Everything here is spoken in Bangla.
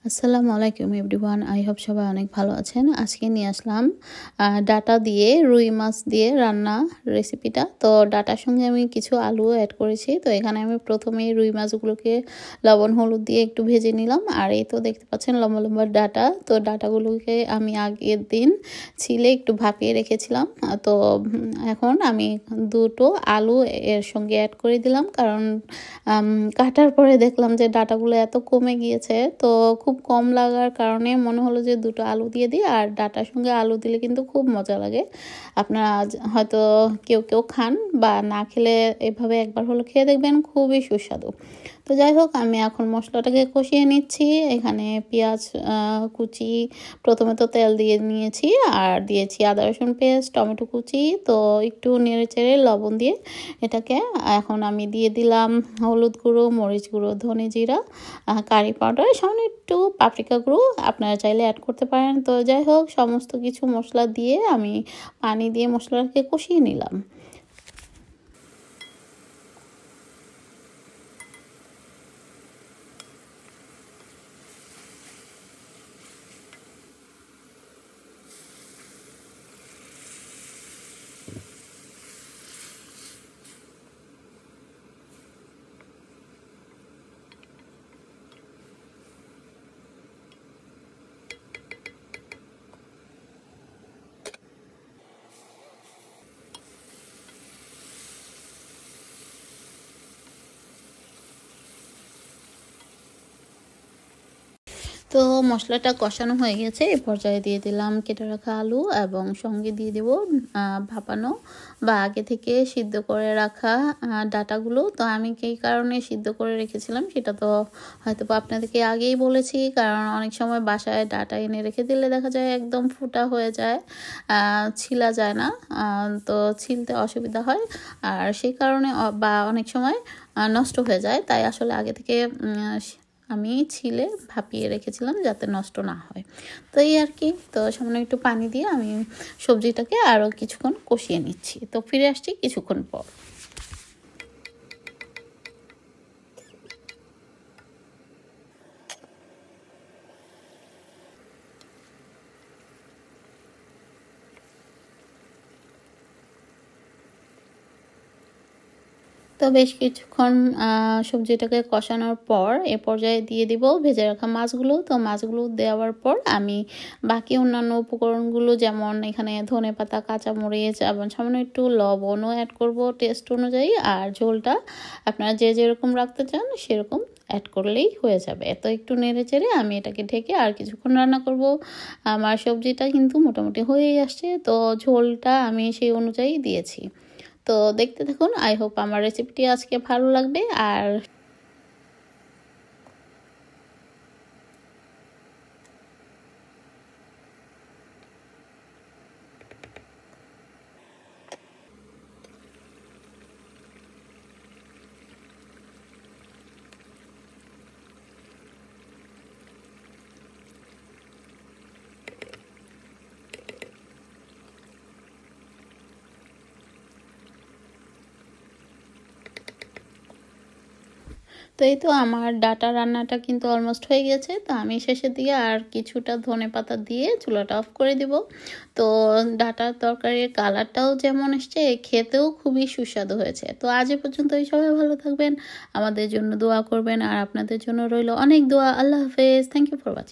আসসালামু আলাইকুম এভরিওয়ান, আই হোপ সবাই অনেক ভালো আছেন। আজকে নিয়ে আসলাম ডাটা দিয়ে রুই মাছ দিয়ে রান্না রেসিপিটা। তো ডাটার সঙ্গে আমি কিছু আলু অ্যাড করেছি। তো এখানে আমি প্রথমেই রুই মাছগুলোকে লবণ হলুদ দিয়ে একটু ভেজে নিলাম। আর এই তো দেখতে পাচ্ছেন লম্বা লম্বা ডাটা। তো ডাটাগুলোকে আমি আগের দিন ছিলে একটু ভাপিয়ে রেখেছিলাম। তো এখন আমি দুটো আলু এর সঙ্গে অ্যাড করে দিলাম, কারণ কাটার পরে দেখলাম যে ডাটাগুলো এত কমে গিয়েছে। তো খুব কম লাগার কারণে মনে হলো যে দুটো আলু দিয়ে দিই। আর ডাটার সঙ্গে আলু দিলে কিন্তু খুব মজা লাগে। আপনারা হয়তো কেউ কেউ খান, বা না খেলে এভাবে একবার হলো খেয়ে দেখবেন, খুবই সুস্বাদু। তো যাই হোক, আমি এখন মশলাটাকে কষিয়ে নিচ্ছি। এখানে পেঁয়াজ কুচি প্রথমে তো তেল দিয়ে নিয়েছি, আর দিয়েছি আদা রসুন পেস্ট, টমেটো কুচি। তো একটু নেড়ে চেড়ে লবণ দিয়ে এটাকে এখন আমি দিয়ে দিলাম হলুদ গুঁড়ো, মরিচ গুঁড়ো, ধনে জিরা, কারি পাউডার, সামান্য একটু পাপরিকা গুঁড়ো আপনারা চাইলে অ্যাড করতে পারেন। তো যাই হোক, সমস্ত কিছু মশলা দিয়ে আমি পানি দিয়ে মশলাটাকে কষিয়ে নিলাম। তো মশলাটা কষানো হয়ে গেছে। এ পর্যায়ে দিয়ে দিলাম কেটে রাখা আলু, এবং সঙ্গে দিয়ে দেব ভাপানো বা আগে থেকে সিদ্ধ করে রাখা ডাটাগুলো। তো আমি কী কারণে সিদ্ধ করে রেখেছিলাম সেটা তো হয়তো আপনাদেরকে আগেই বলেছি, কারণ অনেক সময় বাসায় ডাটা এনে রেখে দিলে দেখা যায় একদম ফুটা হয়ে যায়, ছিলা যায় না। তো ছিলতে অসুবিধা হয়, আর সেই কারণে বা অনেক সময় নষ্ট হয়ে যায়। তাই আসলে আগে থেকে আমি ছিলে ভাপিয়ে রেখেছিলাম যাতে নষ্ট না হয়। তো এই আর কি। তো সামান্য একটু পানি দিয়ে আমি সবজিটাকে আরও কিছুক্ষণ কষিয়ে নিচ্ছি। তো ফিরে আসছি কিছুক্ষণ পর। তো বেশ কিছুক্ষণ সবজিটাকে কষানোর পর এ পর্যায়ে দিয়ে দিব ভেজে রাখা মাছগুলো। তো মাছগুলো দেওয়ার পর আমি বাকি অন্যান্য উপকরণগুলো, যেমন এখানে ধনেপাতা, কাঁচামরিচ এবং সামান্য একটু লবণও অ্যাড করব টেস্ট অনুযায়ী। আর ঝোলটা আপনারা যে যেরকম রাখতে চান সেরকম অ্যাড করলেই হয়ে যাবে। তো একটু নেড়ে চেড়ে আমি এটাকে ঢেকে আর কিছুক্ষণ রান্না করব। আমার সবজিটা কিন্তু মোটামুটি হয়েই আসছে। তো ঝোলটা আমি সেই অনুযায়ী দিয়েছি। তো দেখতে থাকুন, আই হোপ আমার রেসিপিটি আজকে ভালো লাগবে। আর তো এই তো আমার ডাটা রান্নাটা কিন্তু অলমোস্ট হয়ে গেছে। তো আমি শেষের দিকে আর কিছুটা ধনেপাতা দিয়ে চুলাটা অফ করে দিব। তো ডাটার তরকারির কালারটাও যেমন এসছে, খেতেও খুবই সুস্বাদু হয়েছে। তো আজ এ পর্যন্তই, সবাই ভালো থাকবেন, আমাদের জন্য দোয়া করবেন, আর আপনাদের জন্য রইল অনেক দোয়া। আল্লাহ হাফেজ। Thank you for watching.